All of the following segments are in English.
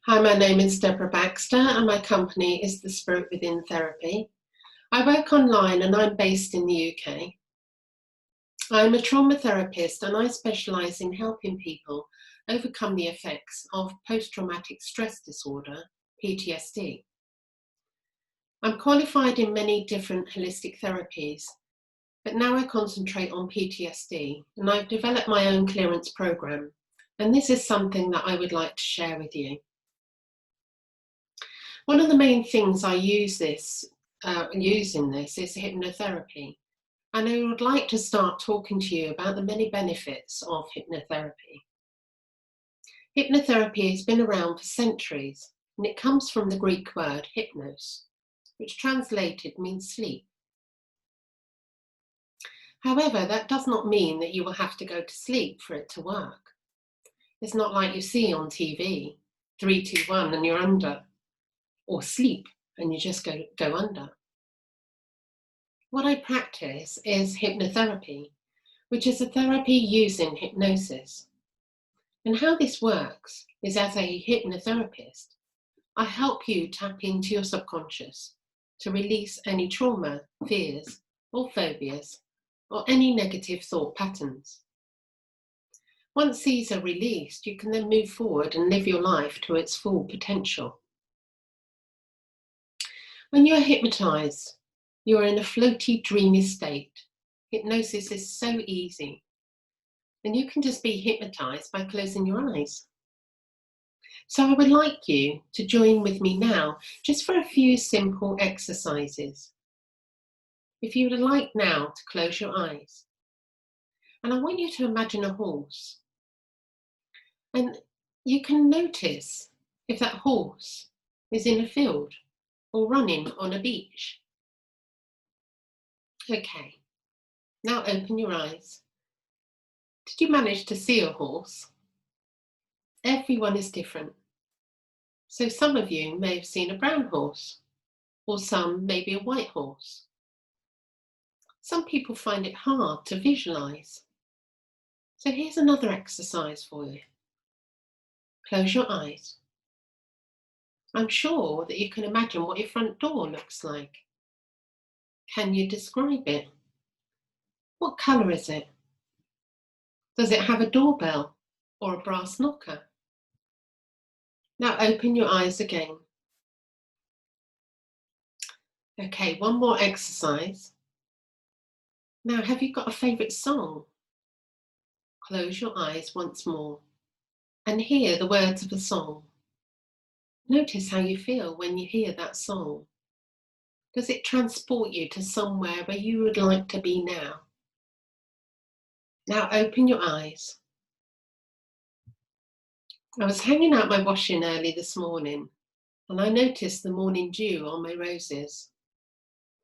Hi, my name is Deborah Baxter and my company is The Spirit Within Therapy. I work online and I'm based in the UK. I'm a trauma therapist and I specialise in helping people overcome the effects of post-traumatic stress disorder, PTSD. I'm qualified in many different holistic therapies, but now I concentrate on PTSD and I've developed my own clearance program, and this is something that I would like to share with you. One of the main things I use in this is hypnotherapy, and I would like to start talking to you about the many benefits of hypnotherapy. Hypnotherapy has been around for centuries, and it comes from the Greek word hypnos, which translated means sleep. However, that does not mean that you will have to go to sleep for it to work. It's not like you see on TV, 3, 2, 1 and you're under, or sleep and you just go under. What I practice is hypnotherapy, which is a therapy using hypnosis. And how this works is, as a hypnotherapist, I help you tap into your subconscious to release any trauma, fears, or phobias, or any negative thought patterns. Once these are released, you can then move forward and live your life to its full potential. When you are hypnotized, you are in a floaty, dreamy state. Hypnosis is so easy, and you can just be hypnotized by closing your eyes. So I would like you to join with me now, just for a few simple exercises. If you would like now to close your eyes, and I want you to imagine a horse, and you can notice if that horse is in a field or running on a beach. Okay, now open your eyes. Did you manage to see a horse? Everyone is different. So some of you may have seen a brown horse, or some maybe a white horse. Some people find it hard to visualize. So here's another exercise for you. Close your eyes. I'm sure that you can imagine what your front door looks like. Can you describe it? What colour is it? Does it have a doorbell or a brass knocker? Now open your eyes again. Okay, one more exercise. Now, have you got a favourite song? Close your eyes once more and hear the words of the song. Notice how you feel when you hear that song. Does it transport you to somewhere where you would like to be now? Now open your eyes. I was hanging out my washing early this morning and I noticed the morning dew on my roses.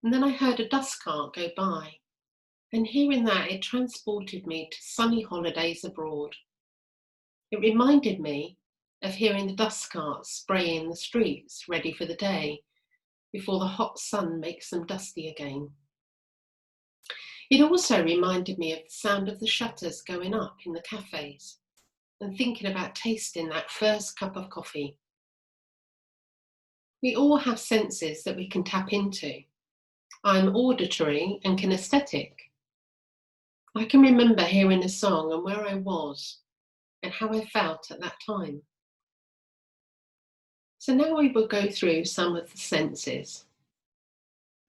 And then I heard a dust cart go by, and hearing that, it transported me to sunny holidays abroad. It reminded me of hearing the dust carts spraying the streets ready for the day before the hot sun makes them dusty again. It also reminded me of the sound of the shutters going up in the cafes and thinking about tasting that first cup of coffee. We all have senses that we can tap into. I'm auditory and kinesthetic. I can remember hearing a song and where I was and how I felt at that time. So now we will go through some of the senses.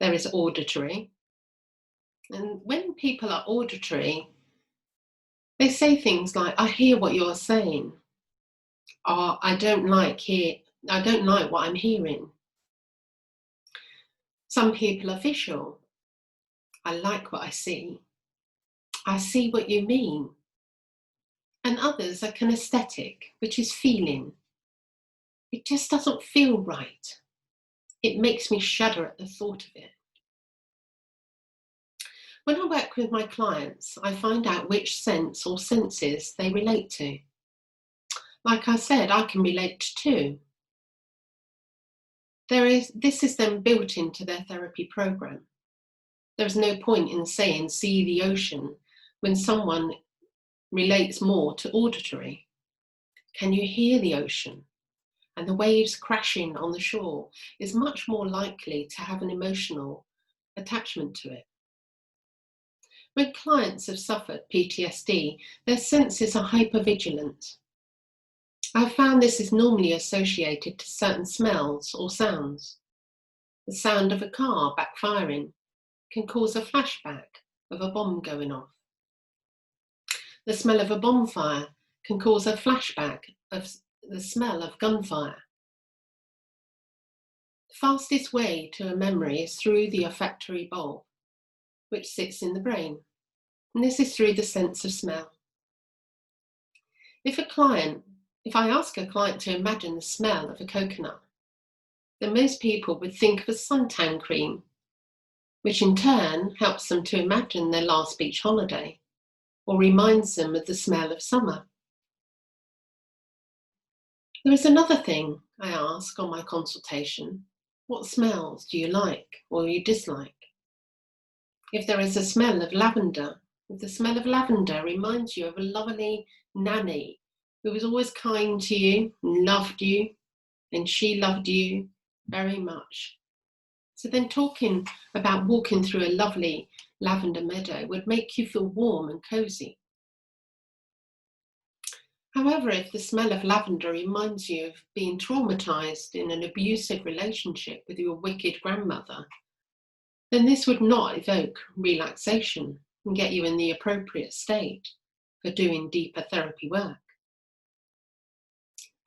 There is auditory. And when people are auditory, they say things like, I hear what you're saying, or I don't like what I'm hearing. Some people are visual. I like what I see. I see what you mean. And others are kinesthetic, which is feeling. It just doesn't feel right. It makes me shudder at the thought of it. When I work with my clients, I find out which sense or senses they relate to. Like I said, I can relate to two. This is then built into their therapy program. There is no point in saying see the ocean when someone relates more to auditory. Can you hear the ocean? and the waves crashing on the shore is much more likely to have an emotional attachment to it. When clients have suffered PTSD, their senses are hypervigilant. I've found this is normally associated to certain smells or sounds. The sound of a car backfiring can cause a flashback of a bomb going off. The smell of a bonfire can cause a flashback of the smell of gunfire. The fastest way to a memory is through the olfactory bulb, which sits in the brain, and this is through the sense of smell. If I ask a client to imagine the smell of a coconut, then most people would think of a suntan cream, which in turn helps them to imagine their last beach holiday or reminds them of the smell of summer. There is another thing I ask on my consultation: what smells do you like or you dislike? If there is a smell of lavender, if the smell of lavender reminds you of a lovely nanny who was always kind to you and loved you, and she loved you very much. So then talking about walking through a lovely lavender meadow would make you feel warm and cozy. However, if the smell of lavender reminds you of being traumatized in an abusive relationship with your wicked grandmother, then this would not evoke relaxation and get you in the appropriate state for doing deeper therapy work.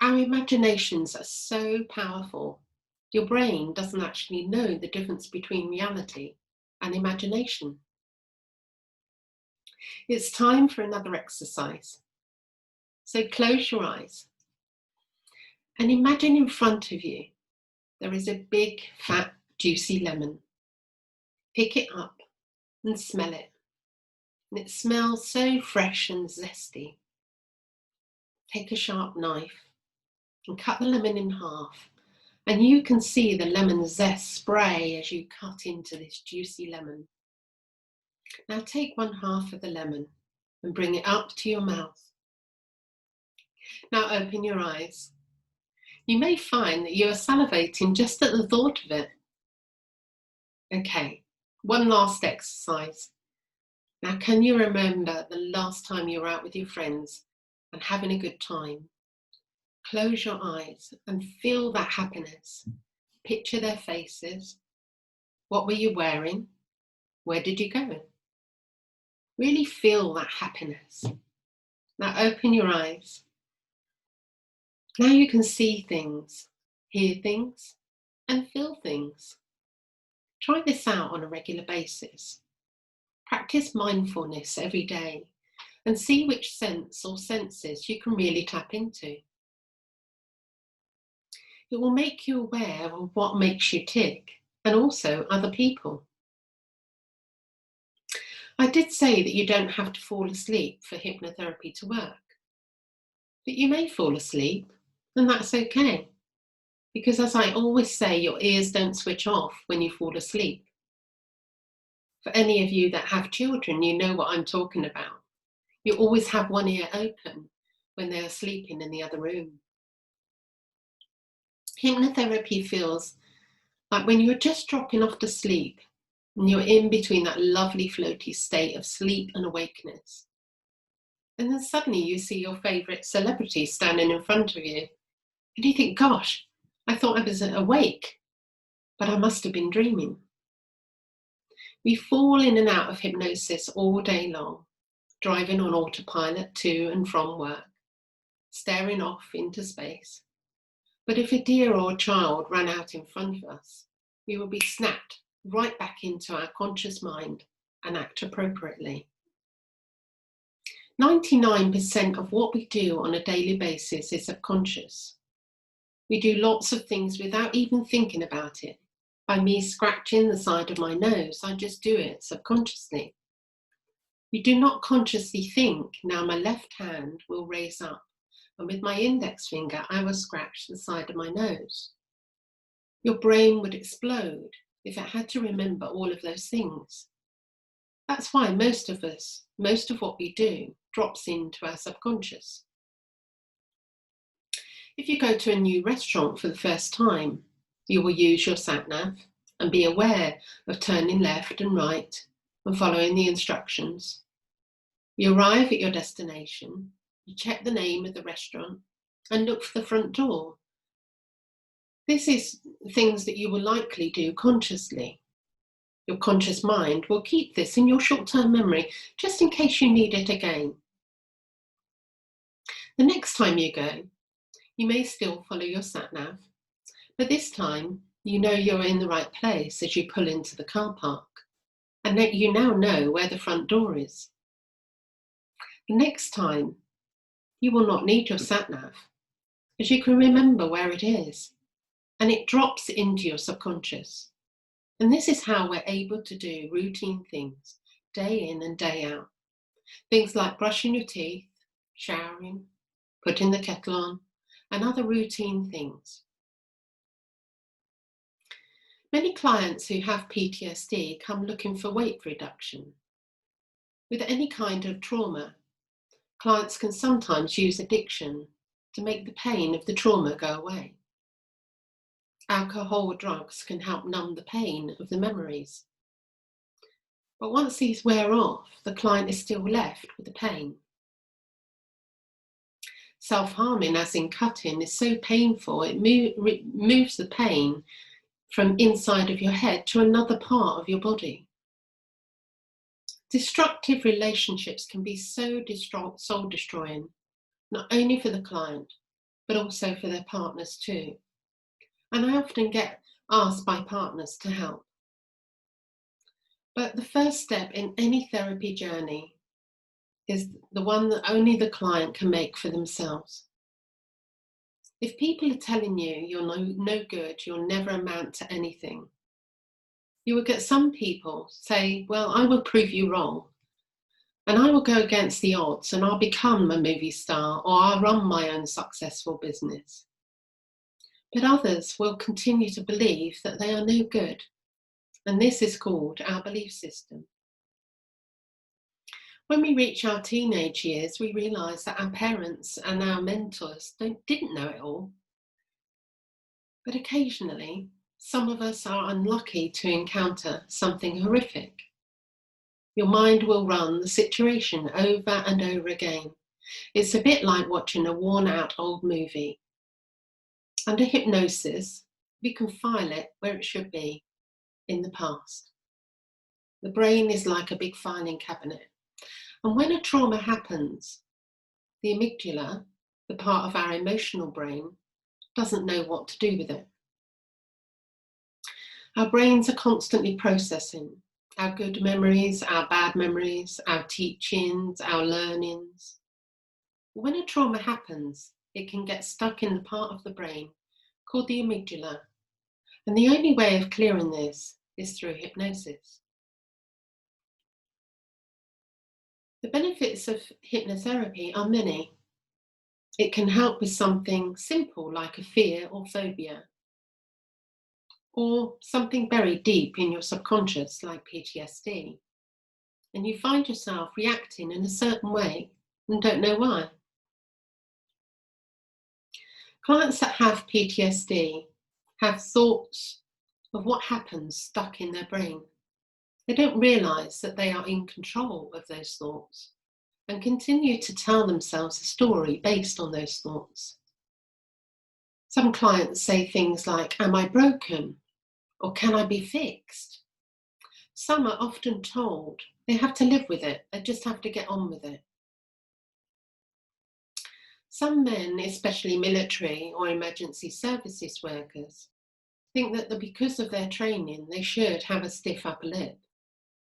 Our imaginations are so powerful. Your brain doesn't actually know the difference between reality and imagination. It's time for another exercise. So close your eyes and imagine in front of you there is a big, fat, juicy lemon. Pick it up and smell it. And it smells so fresh and zesty. Take a sharp knife and cut the lemon in half. And you can see the lemon zest spray as you cut into this juicy lemon. Now take one half of the lemon and bring it up to your mouth. Now open your eyes. You may find that you are salivating just at the thought of it. Okay, one last exercise. Now can you remember the last time you were out with your friends and having a good time? Close your eyes and feel that happiness. Picture their faces. What were you wearing? Where did you go? Really feel that happiness. Now open your eyes. Now you can see things, hear things, and feel things. Try this out on a regular basis. Practice mindfulness every day and see which sense or senses you can really tap into. It will make you aware of what makes you tick and also other people. I did say that you don't have to fall asleep for hypnotherapy to work, but you may fall asleep, and that's okay. Because as I always say, your ears don't switch off when you fall asleep. For any of you that have children, you know what I'm talking about. You always have one ear open when they are sleeping in the other room. Hypnotherapy feels like when you're just dropping off to sleep and you're in between that lovely floaty state of sleep and awakeness. And then suddenly you see your favourite celebrity standing in front of you. And you think, gosh, I thought I was awake, but I must have been dreaming. We fall in and out of hypnosis all day long, driving on autopilot to and from work, staring off into space. But if a deer or a child ran out in front of us, we will be snapped right back into our conscious mind and act appropriately. 99% of what we do on a daily basis is subconscious. We do lots of things without even thinking about it. By me scratching the side of my nose, I just do it subconsciously. We do not consciously think, now my left hand will raise up, and with my index finger, I will scratch the side of my nose. Your brain would explode if it had to remember all of those things. That's why most of what we do drops into our subconscious. If you go to a new restaurant for the first time, you will use your sat-nav and be aware of turning left and right and following the instructions. You arrive at your destination, you check the name of the restaurant and look for the front door. This is things that you will likely do consciously. Your conscious mind will keep this in your short-term memory just in case you need it again. The next time you go, you may still follow your sat-nav, but this time you know you're in the right place as you pull into the car park, and that you now know where the front door is. The next time, you will not need your sat-nav, as you can remember where it is, and it drops into your subconscious. And this is how we're able to do routine things day in and day out. Things like brushing your teeth, showering, putting the kettle on, and other routine things. Many clients who have PTSD come looking for weight reduction. With any kind of trauma, clients can sometimes use addiction to make the pain of the trauma go away. Alcohol or drugs can help numb the pain of the memories. But once these wear off, the client is still left with the pain. Self-harming, as in cutting, is so painful, it moves the pain from inside of your head to another part of your body. Destructive relationships can be so soul-destroying, not only for the client, but also for their partners too. And I often get asked by partners to help. But the first step in any therapy journey is the one that only the client can make for themselves. If people are telling you you're no good, you'll never amount to anything, you will get some people say, well, I will prove you wrong, and I will go against the odds and I'll become a movie star, or I'll run my own successful business. But others will continue to believe that they are no good, and this is called our belief system. When we reach our teenage years, we realise that our parents and our mentors didn't know it all. But occasionally, some of us are unlucky to encounter something horrific. Your mind will run the situation over and over again. It's a bit like watching a worn-out old movie. Under hypnosis, we can file it where it should be, in the past. The brain is like a big filing cabinet. And when a trauma happens, the amygdala, the part of our emotional brain, doesn't know what to do with it. Our brains are constantly processing our good memories, our bad memories, our teachings, our learnings. When a trauma happens, it can get stuck in the part of the brain called the amygdala. And the only way of clearing this is through hypnosis. The benefits of hypnotherapy are many. It can help with something simple like a fear or phobia, or something buried deep in your subconscious like PTSD, and you find yourself reacting in a certain way and don't know why. Clients that have PTSD have thoughts of what happens stuck in their brain. They don't realise that they are in control of those thoughts and continue to tell themselves a story based on those thoughts. Some clients say things like, am I broken? Or can I be fixed? Some are often told they have to live with it, they just have to get on with it. Some men, especially military or emergency services workers, think that because of their training, they should have a stiff upper lip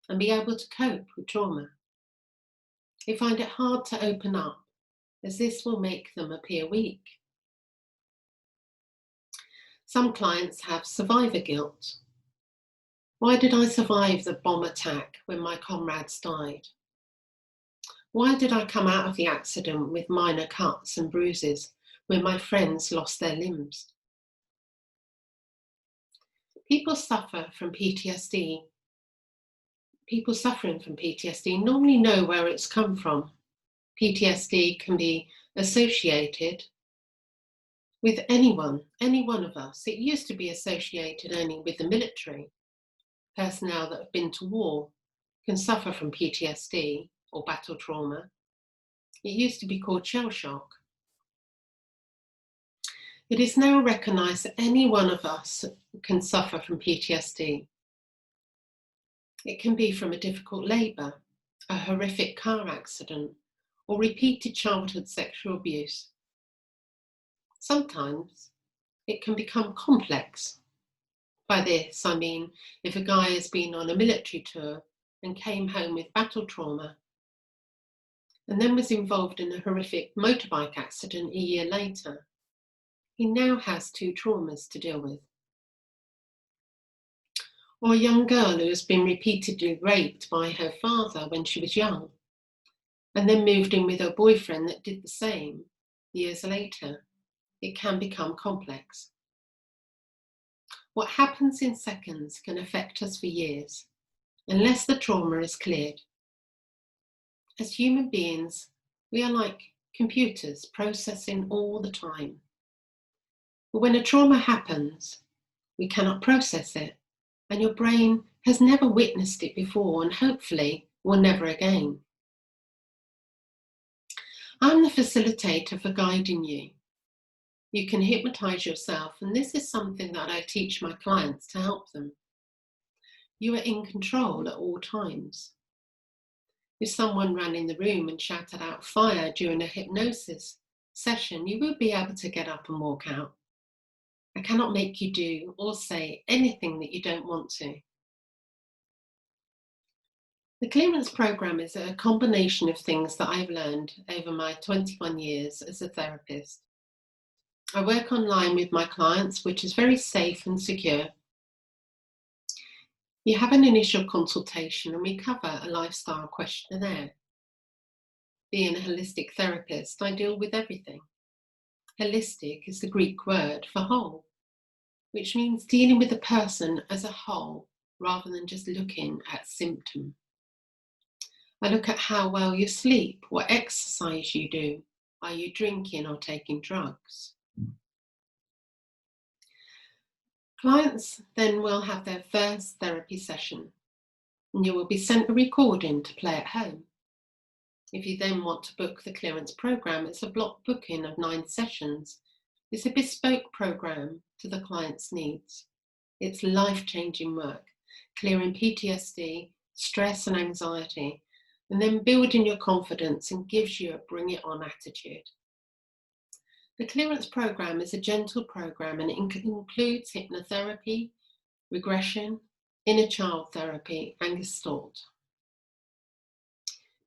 and be able to cope with trauma. They find it hard to open up, as this will make them appear weak. Some clients have survivor guilt. Why did I survive the bomb attack when my comrades died? Why did I come out of the accident with minor cuts and bruises when my friends lost their limbs? People suffering from PTSD normally know where it's come from. PTSD can be associated with anyone, any one of us. It used to be associated only with the military. Personnel that have been to war can suffer from PTSD or battle trauma. It used to be called shell shock. It is now recognised that any one of us can suffer from PTSD. It can be from a difficult labour, a horrific car accident, or repeated childhood sexual abuse. Sometimes it can become complex. By this, I mean if a guy has been on a military tour and came home with battle trauma, and then was involved in a horrific motorbike accident a year later, he now has two traumas to deal with. Or a young girl who has been repeatedly raped by her father when she was young, and then moved in with her boyfriend that did the same years later. It can become complex. What happens in seconds can affect us for years, unless the trauma is cleared. As human beings, we are like computers processing all the time. But when a trauma happens, we cannot process it, and your brain has never witnessed it before and hopefully will never again. I'm the facilitator for guiding you. You can hypnotize yourself, and this is something that I teach my clients to help them. You are in control at all times. If someone ran in the room and shouted out fire during a hypnosis session, you will be able to get up and walk out. I cannot make you do or say anything that you don't want to. The clearance program is a combination of things that I've learned over my 21 years as a therapist. I work online with my clients, which is very safe and secure. You have an initial consultation and we cover a lifestyle questionnaire. Being a holistic therapist, I deal with everything. Holistic is the Greek word for whole, which means dealing with the person as a whole rather than just looking at symptom. I look at how well you sleep, what exercise you do, are you drinking or taking drugs? Clients then will have their first therapy session, and you will be sent a recording to play at home. If you then want to book the clearance program, it's a block booking of 9 sessions. It's a bespoke program to the client's needs. It's life-changing work, clearing PTSD, stress and anxiety, and then building your confidence and gives you a bring it on attitude. The clearance program is a gentle program and it includes hypnotherapy, regression, inner child therapy, and gestalt.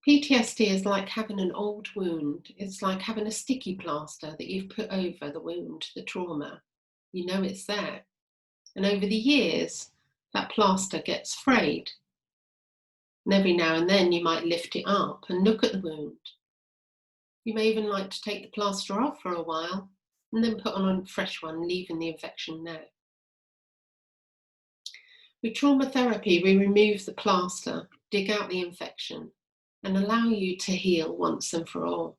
PTSD is like having an old wound. It's like having a sticky plaster that you've put over the wound, the trauma. You know it's there. And over the years, that plaster gets frayed. And every now and then you might lift it up and look at the wound. You may even like to take the plaster off for a while and then put on a fresh one, leaving the infection there. With trauma therapy, we remove the plaster, dig out the infection, and allow you to heal once and for all.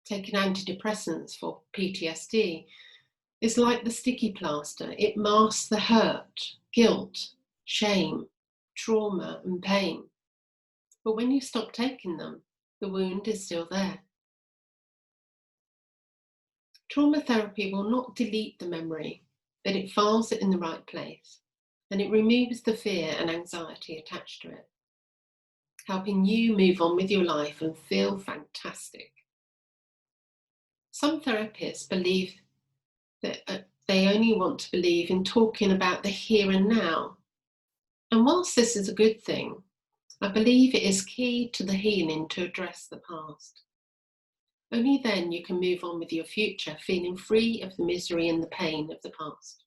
Taking antidepressants for PTSD is like the sticky plaster. It masks the hurt, guilt, shame, trauma, and pain. But when you stop taking them, the wound is still there. Trauma therapy will not delete the memory, but it files it in the right place, and it removes the fear and anxiety attached to it, helping you move on with your life and feel fantastic. Some therapists believe that they only want to believe in talking about the here and now. And whilst this is a good thing, I believe it is key to the healing to address the past. Only then you can move on with your future, feeling free of the misery and the pain of the past.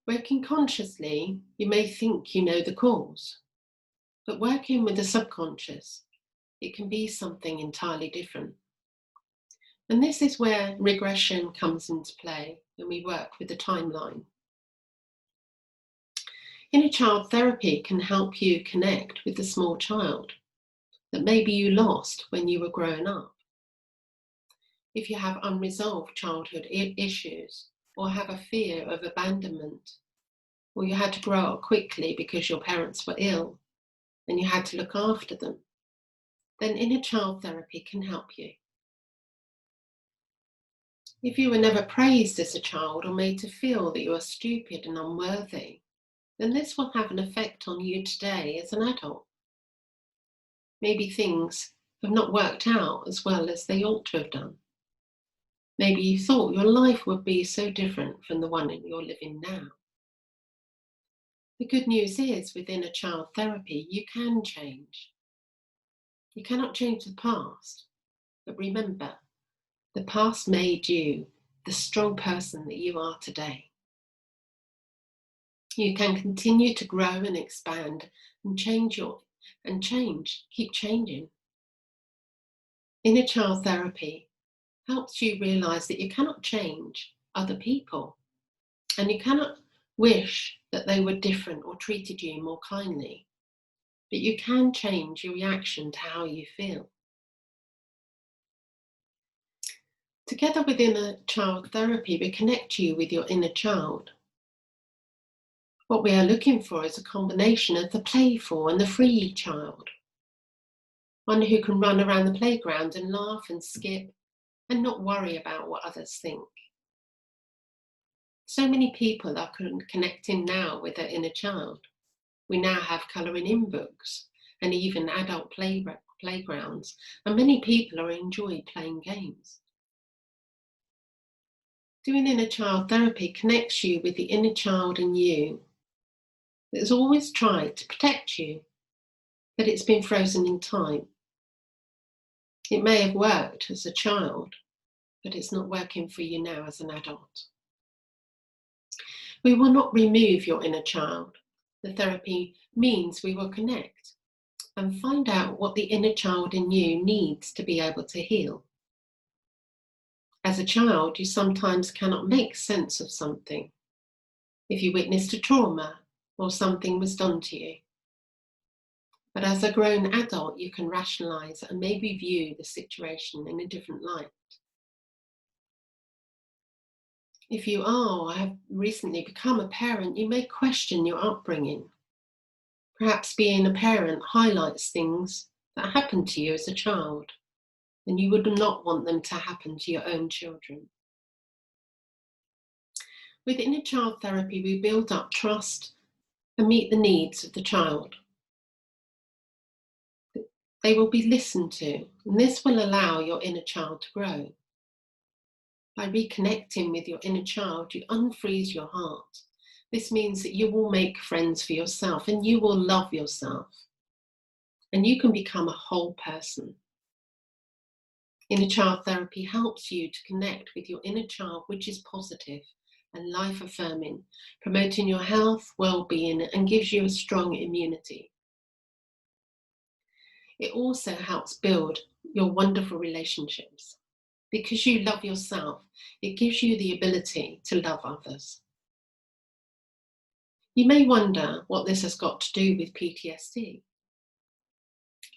Working consciously, you may think you know the cause, but working with the subconscious, it can be something entirely different. And this is where regression comes into play when we work with the timeline. Inner child therapy can help you connect with the small child that maybe you lost when you were growing up. if you have unresolved childhood issues, or have a fear of abandonment, or you had to grow up quickly because your parents were ill and you had to look after them, then inner child therapy can help you. If you were never praised as a child or made to feel that you are stupid and unworthy, then this will have an effect on you today as an adult. Maybe things have not worked out as well as they ought to have done. Maybe you thought your life would be so different from the one you're living now. The good news is, with inner child therapy, you can change. You cannot change the past, but remember, the past made you the strong person that you are today. You can continue to grow and expand and keep changing. Inner child therapy helps you realize that you cannot change other people, and you cannot wish that they were different or treated you more kindly, but you can change your reaction to how you feel. Together with inner child therapy, we connect you with your inner child. What we are looking for is a combination of the playful and the free child. One who can run around the playground and laugh and skip and not worry about what others think. So many people are connecting now with their inner child. We now have colouring in books and even adult playgrounds, and many people are enjoying playing games. Doing inner child therapy connects you with the inner child in you that has always tried to protect you, but it's been frozen in time. It may have worked as a child, but it's not working for you now as an adult. We will not remove your inner child. The therapy means we will connect and find out what the inner child in you needs to be able to heal. As a child, you sometimes cannot make sense of something. If you witnessed a trauma or something was done to you. But as a grown adult, you can rationalize and maybe view the situation in a different light. If you are or have recently become a parent, you may question your upbringing. Perhaps being a parent highlights things that happened to you as a child, and you would not want them to happen to your own children. With inner child therapy, we build up trust and meet the needs of the child. They will be listened to, and this will allow your inner child to grow. By reconnecting with your inner child, you unfreeze your heart. This means that you will make friends for yourself and you will love yourself. And you can become a whole person. Inner child therapy helps you to connect with your inner child, which is positive and life-affirming, promoting your health, well-being, and gives you a strong immunity. It also helps build your wonderful relationships. Because you love yourself, it gives you the ability to love others. You may wonder what this has got to do with PTSD.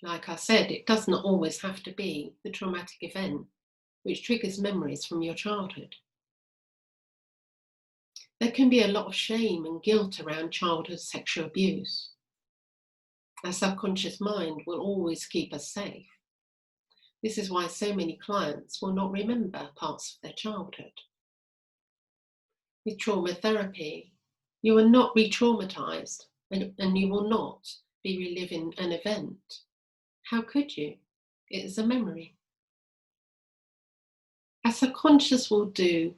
Like I said, it does not always have to be the traumatic event which triggers memories from your childhood. There can be a lot of shame and guilt around childhood sexual abuse. Our subconscious mind will always keep us safe. This is why so many clients will not remember parts of their childhood. With trauma therapy, you are not re-traumatized and you will not be reliving an event. How could you? It is a memory. Our subconscious will do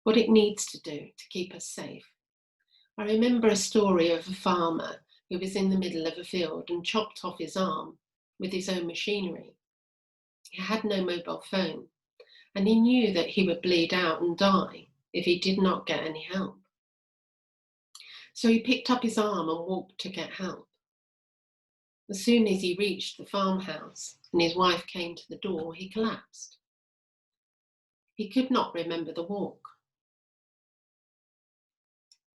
what it needs to do to keep us safe. I remember a story of a farmer who was in the middle of a field and chopped off his arm with his own machinery. He had no mobile phone, and he knew that he would bleed out and die if he did not get any help. So he picked up his arm and walked to get help. As soon as he reached the farmhouse and his wife came to the door, he collapsed. He could not remember the walk.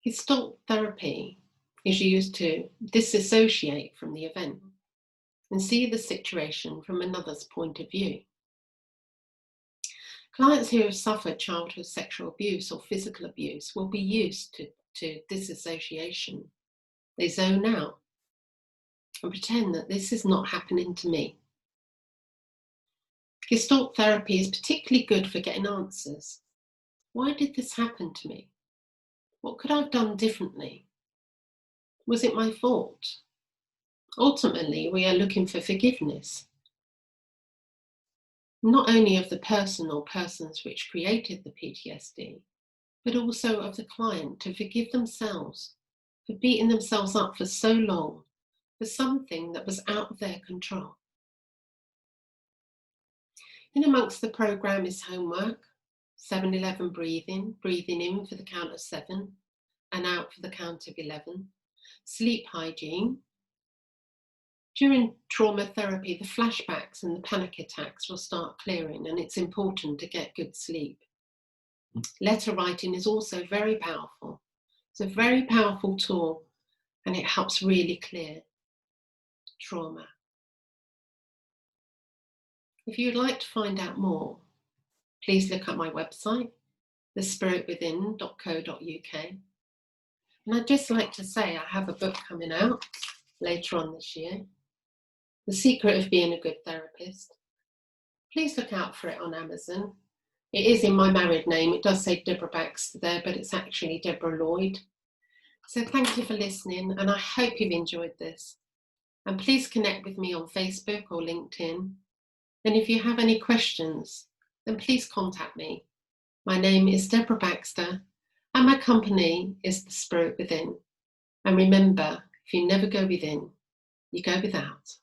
Gestalt therapy is used to disassociate from the event and see the situation from another's point of view. Clients who have suffered childhood sexual abuse or physical abuse will be used to disassociation. They zone out and pretend that this is not happening to me. Gestalt therapy is particularly good for getting answers. Why did this happen to me? What could I have done differently? Was it my fault? Ultimately, we are looking for forgiveness, not only of the person or persons which created the PTSD, but also of the client to forgive themselves for beating themselves up for so long for something that was out of their control. In amongst the program is homework, 7-11 breathing in for the count of 7 and out for the count of 11, sleep hygiene. During trauma therapy, the flashbacks and the panic attacks will start clearing, and it's important to get good sleep. Letter writing is also very powerful. It's a very powerful tool, and it helps really clear trauma. If you'd like to find out more, please look at my website, thespiritwithin.co.uk. And I'd just like to say I have a book coming out later on this year, The Secret of Being a Good Therapist. Please look out for it on Amazon. It is in my married name. It does say Deborah Baxter there, but it's actually Deborah Lloyd. So thank you for listening, and I hope you've enjoyed this. And please connect with me on Facebook or LinkedIn. And if you have any questions, then please contact me. My name is Deborah Baxter, and my company is The Spirit Within. And remember, if you never go within, you go without.